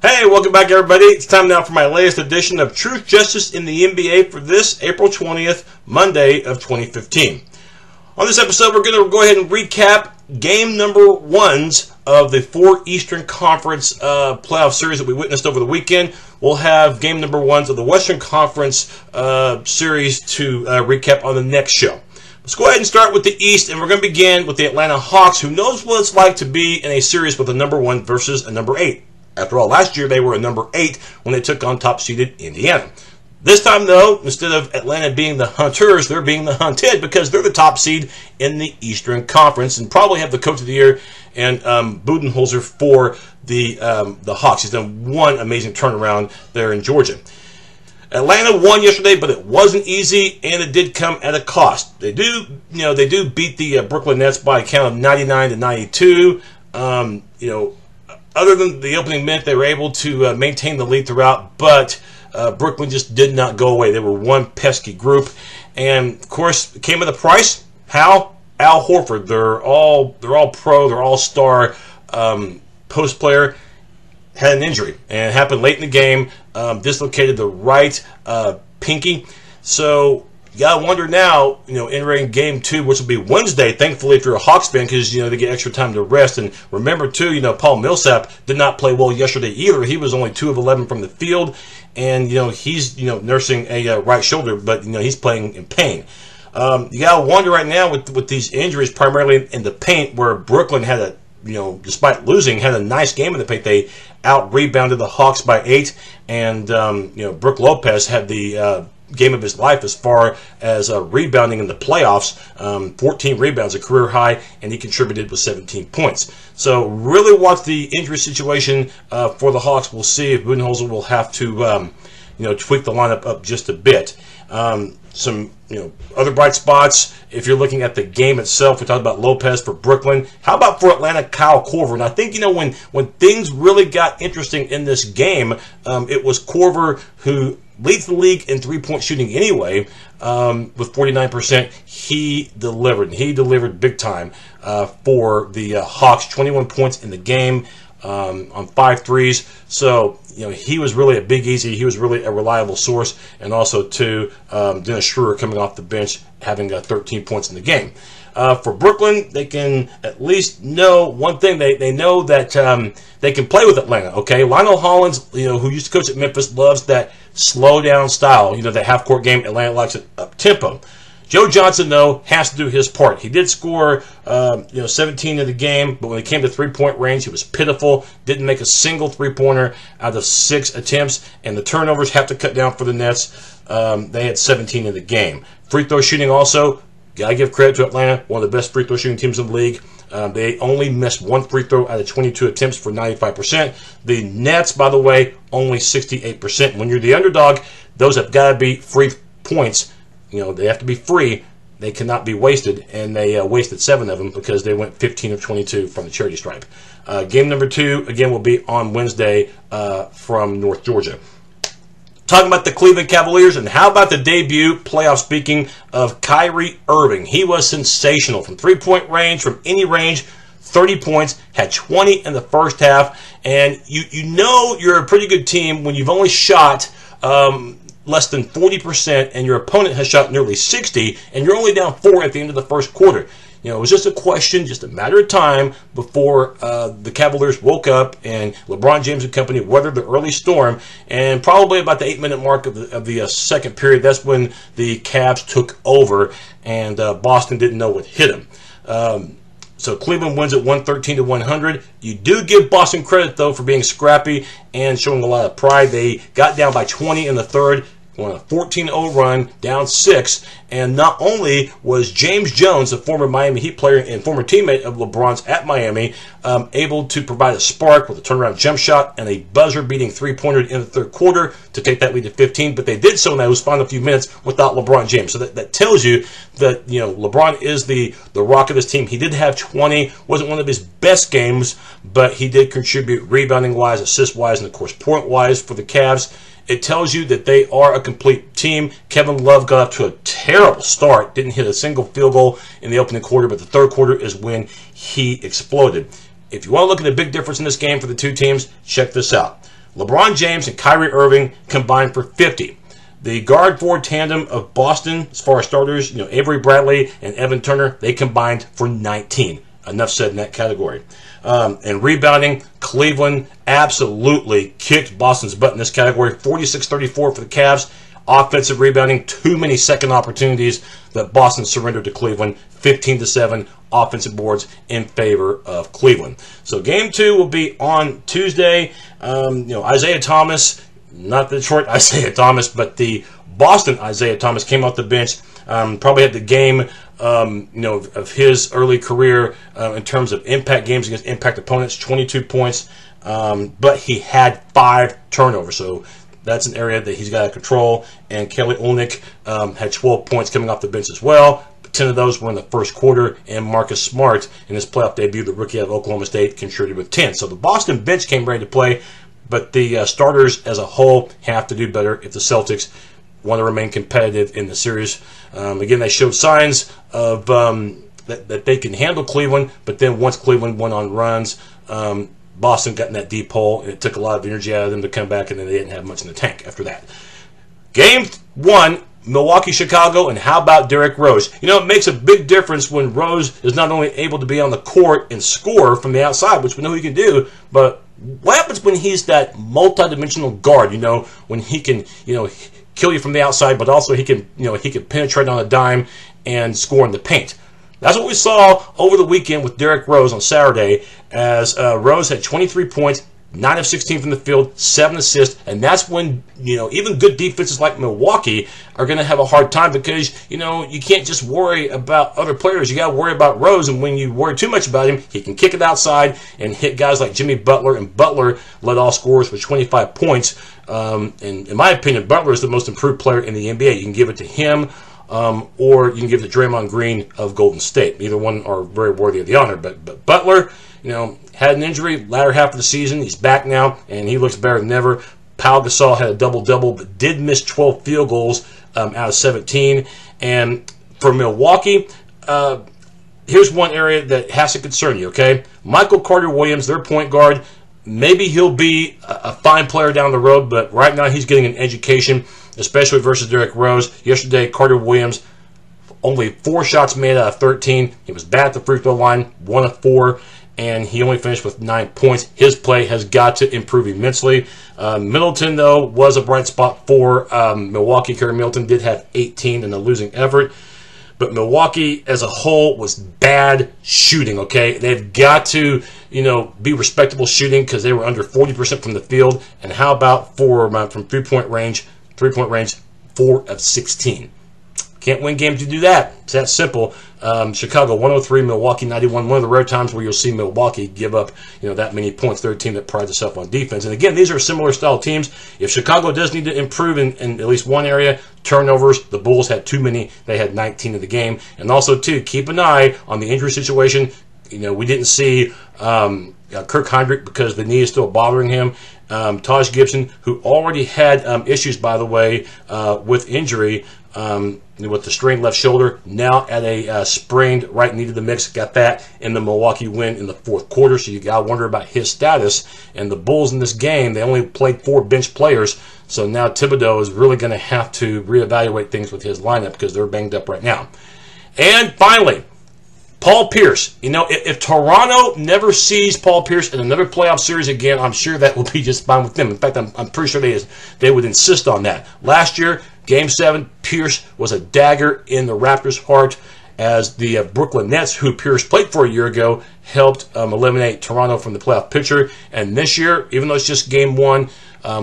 Hey, welcome back, everybody. It's time now for my latest edition of Truth, Justice in the NBA for this April 20th, Monday of 2015. On this episode, we're going to go ahead and recap game number ones of the 4 Eastern Conference playoff series that we witnessed over the weekend. We'll have game number ones of the Western Conference series to recap on the next show. Let's go ahead and start with the East, and we're going to begin with the Atlanta Hawks, who knows what it's like to be in a series with a number 1 versus a number 8. After all, last year they were a number 8 when they took on top-seeded Indiana. This time, though, instead of Atlanta being the hunters, they're being the hunted because they're the top seed in the Eastern Conference and probably have the Coach of the Year and Budenholzer for the Hawks. He's done one amazing turnaround there in Georgia. Atlanta won yesterday, but it wasn't easy, and it did come at a cost. They do beat the Brooklyn Nets by a count of 99-92. Other than the opening minute, they were able to maintain the lead throughout, but Brooklyn just did not go away. They were one pesky group, and of course, it came at a price. How? Al Horford. They're all pro. They're all star post player. Had an injury, and it happened late in the game. Dislocated the right pinky. So you gotta wonder now, entering game 2, which will be Wednesday, thankfully, if you're a Hawks fan, because, they get extra time to rest. And remember, too, Paul Millsap did not play well yesterday either. He was only 2 of 11 from the field, and, he's, nursing a right shoulder, but, he's playing in pain. You gotta wonder right now with these injuries, primarily in the paint, where Brooklyn had despite losing, had a nice game in the paint. They out-rebounded the Hawks by 8, and, Brook Lopez had the game of his life as far as rebounding in the playoffs. 14 rebounds, a career high, and he contributed with 17 points. So really watch the injury situation for the Hawks. We'll see if Budenholzer will have to tweak the lineup up just a bit. Some other bright spots. If you're looking at the game itself, we talked about Lopez for Brooklyn. How about for Atlanta, Kyle Korver? And I think when things really got interesting in this game, it was Korver who leads the league in three-point shooting anyway, with 49%. He delivered. He delivered big time for the Hawks. 21 points in the game on 5 threes. So, he was really a big easy. He was really a reliable source. And also, too, Dennis Schroeder coming off the bench, having 13 points in the game. For Brooklyn, they can at least know one thing. They know that they can play with Atlanta, okay? Lionel Hollins, who used to coach at Memphis, loves that slow-down style, that half-court game. Atlanta likes it up-tempo. Joe Johnson, though, has to do his part. He did score, 17 in the game, but when it came to three-point range, he was pitiful. Didn't make a single three-pointer out of 6 attempts, and the turnovers have to cut down for the Nets. They had 17 in the game. Free throw shooting also. Gotta give credit to Atlanta, one of the best free throw shooting teams in the league. They only missed 1 free throw out of 22 attempts for 95%. The Nets, by the way, only 68%. When you're the underdog, those have got to be free points. They have to be free. They cannot be wasted, and they wasted 7 of them because they went 15 of 22 from the charity stripe. Game number 2, again, will be on Wednesday from North Georgia. Talking about the Cleveland Cavaliers, and how about the debut, playoff speaking, of Kyrie Irving. He was sensational from three-point range, from any range, 30 points, had 20 in the first half, and you're a pretty good team when you've only shot less than 40%, and your opponent has shot nearly 60, and you're only down 4 at the end of the first quarter. It was just a question, just a matter of time before the Cavaliers woke up and LeBron James and company weathered the early storm. And probably about the 8-minute mark of the second period, that's when the Cavs took over, and Boston didn't know what hit them. So Cleveland wins at 113-100. You do give Boston credit, though, for being scrappy and showing a lot of pride. They got down by 20 in the third, on a 14-0 run, down 6, and not only was James Jones, a former Miami Heat player and former teammate of LeBron's at Miami, able to provide a spark with a turnaround jump shot and a buzzer-beating three-pointer in the third quarter to take that lead to 15, but they did so in those final few minutes without LeBron James. So that tells you that LeBron is the rock of this team. He did have 20, wasn't one of his best games, but he did contribute rebounding-wise, assist-wise, and of course point-wise for the Cavs. It tells you that they are a complete team. Kevin Love got off to a terrible start. Didn't hit a single field goal in the opening quarter, but the third quarter is when he exploded. If you want to look at the big difference in this game for the two teams, check this out. LeBron James and Kyrie Irving combined for 50. The guard-forward tandem of Boston, as far as starters, Avery Bradley and Evan Turner, they combined for 19. Enough said in that category. And rebounding, Cleveland absolutely kicked Boston's butt in this category. 46-34 for the Cavs. Offensive rebounding, too many second opportunities that Boston surrendered to Cleveland. 15-7 offensive boards in favor of Cleveland. So game 2 will be on Tuesday. Isaiah Thomas, not the Detroit Isaiah Thomas, but the Boston Isaiah Thomas came off the bench. Probably had the game, of his early career in terms of impact games against impact opponents. 22 points, but he had 5 turnovers. So that's an area that he's got to control. And Kelly Olynyk had 12 points coming off the bench as well. 10 of those were in the first quarter. And Marcus Smart, in his playoff debut, the rookie out of Oklahoma State, contributed with 10. So the Boston bench came ready to play. But the starters as a whole have to do better if the Celtics want to remain competitive in the series. Again, they showed signs of that they can handle Cleveland. But then once Cleveland went on runs, Boston got in that deep hole, and it took a lot of energy out of them to come back, and then they didn't have much in the tank after that. Game 1, Milwaukee-Chicago, and how about Derrick Rose? It makes a big difference when Rose is not only able to be on the court and score from the outside, which we know he can do, but what happens when he's that multi-dimensional guard, when he can, kill you from the outside, but also he can penetrate on a dime and score in the paint. That's what we saw over the weekend with Derrick Rose on Saturday, as Rose had 23 points, 9 of 16 from the field, 7 assists, and that's when, even good defenses like Milwaukee are going to have a hard time because, you can't just worry about other players. You got to worry about Rose, and when you worry too much about him, he can kick it outside and hit guys like Jimmy Butler, and Butler led all scorers with 25 points. And in my opinion, Butler is the most improved player in the NBA. You can give it to him, or you can give it to Draymond Green of Golden State. Neither one are very worthy of the honor, but Butler, had an injury latter half of the season. He's back now, and he looks better than ever. Pau Gasol had a double-double, but did miss 12 field goals out of 17. And for Milwaukee, here's one area that has to concern you, okay? Michael Carter-Williams, their point guard, maybe he'll be a fine player down the road, but right now he's getting an education, especially versus Derrick Rose. Yesterday, Carter-Williams, only 4 shots made out of 13. He was bad at the free throw line, 1 of 4. And he only finished with 9 points. His play has got to improve immensely. Middleton, though, was a bright spot for Milwaukee. Kerry Middleton did have 18 in a losing effort. But Milwaukee as a whole was bad shooting, okay? They've got to, be respectable shooting because they were under 40% from the field. And how about from three-point range, 4 of 16. Can't win games to do that. It's that simple. Chicago 103, Milwaukee 91. One of the rare times where you'll see Milwaukee give up, that many points. They're a team that prides itself on defense. And again, these are similar style teams. If Chicago does need to improve in at least one area, turnovers, the Bulls had too many. They had 19 in the game. And also, too, keep an eye on the injury situation. We didn't see Kirk Hinrich because the knee is still bothering him. Taj Gibson, who already had issues, by the way, with injury, with the strained left shoulder, now at a sprained right knee to the mix. Got that in the Milwaukee win in the fourth quarter, so you got to wonder about his status. And the Bulls in this game, they only played 4 bench players, so now Thibodeau is really going to have to reevaluate things with his lineup because they're banged up right now. And finally, Paul Pierce. If Toronto never sees Paul Pierce in another playoff series again, I'm sure that will be just fine with them. In fact, I'm pretty sure they would insist on that. Last year, Game 7, Pierce was a dagger in the Raptors' heart as the Brooklyn Nets, who Pierce played for a year ago, helped eliminate Toronto from the playoff picture. And this year, even though it's just Game 1,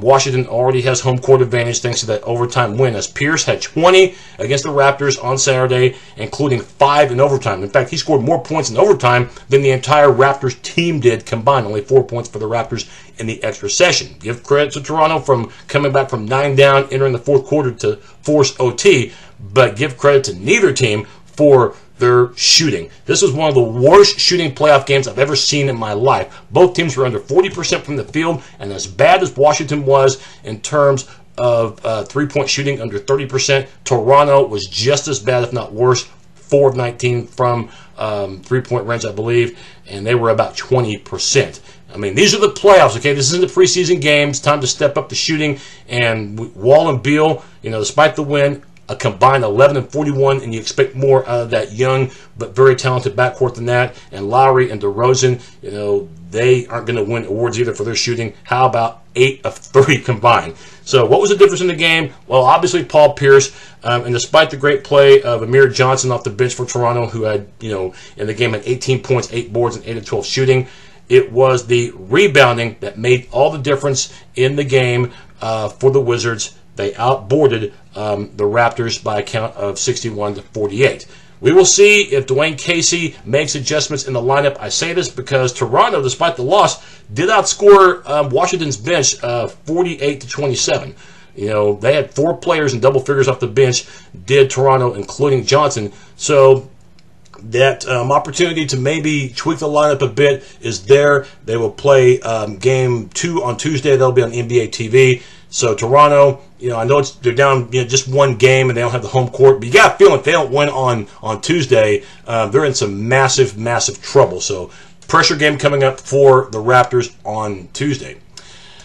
Washington already has home court advantage thanks to that overtime win, as Pierce had 20 against the Raptors on Saturday, including 5 in overtime. In fact, he scored more points in overtime than the entire Raptors team did combined, only 4 points for the Raptors in the extra session. Give credit to Toronto from coming back from 9 down, entering the fourth quarter to force OT, but give credit to neither team for their shooting. This was one of the worst shooting playoff games I've ever seen in my life. Both teams were under 40% from the field, and as bad as Washington was in terms of three-point shooting, under 30%, Toronto was just as bad, if not worse. 4 of 19 from three-point range, I believe, and they were about 20%. I mean, these are the playoffs, okay? This isn't the preseason games. Time to step up the shooting. And Wall and Beal, despite the win, a combined 11 and 41, and you expect more out of that young but very talented backcourt than that. And Lowry and DeRozan, they aren't going to win awards either for their shooting. How about 8 of 30 combined? So what was the difference in the game? Well, obviously Paul Pierce, and despite the great play of Amir Johnson off the bench for Toronto, who had, in the game had 18 points, 8 boards, and 8 of 12 shooting, it was the rebounding that made all the difference in the game for the Wizards. They outboarded the Raptors by a count of 61-48. We will see if Dwayne Casey makes adjustments in the lineup. I say this because Toronto, despite the loss, did outscore Washington's bench 48-27. They had 4 players in double figures off the bench, did Toronto, including Johnson. So that opportunity to maybe tweak the lineup a bit is there. They will play game 2 on Tuesday. That'll be on NBA TV. So Toronto, I know they're down just one game and they don't have the home court, but you got a feeling if they don't win on Tuesday, they're in some massive, massive trouble. So pressure game coming up for the Raptors on Tuesday.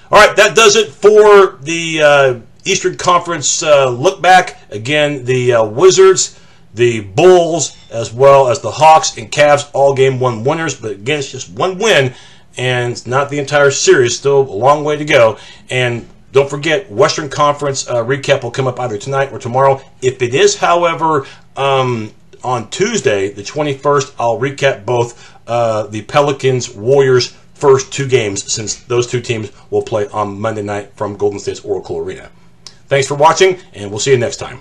All right, that does it for the Eastern Conference look back. Again, the Wizards, the Bulls, as well as the Hawks and Cavs, all game 1 winners. But again, it's just one win, and it's not the entire series. Still a long way to go. And don't forget, Western Conference recap will come up either tonight or tomorrow. If it is, however, on Tuesday, the 21st, I'll recap both the Pelicans-Warriors first 2 games, since those 2 teams will play on Monday night from Golden State's Oracle Arena. Thanks for watching, and we'll see you next time.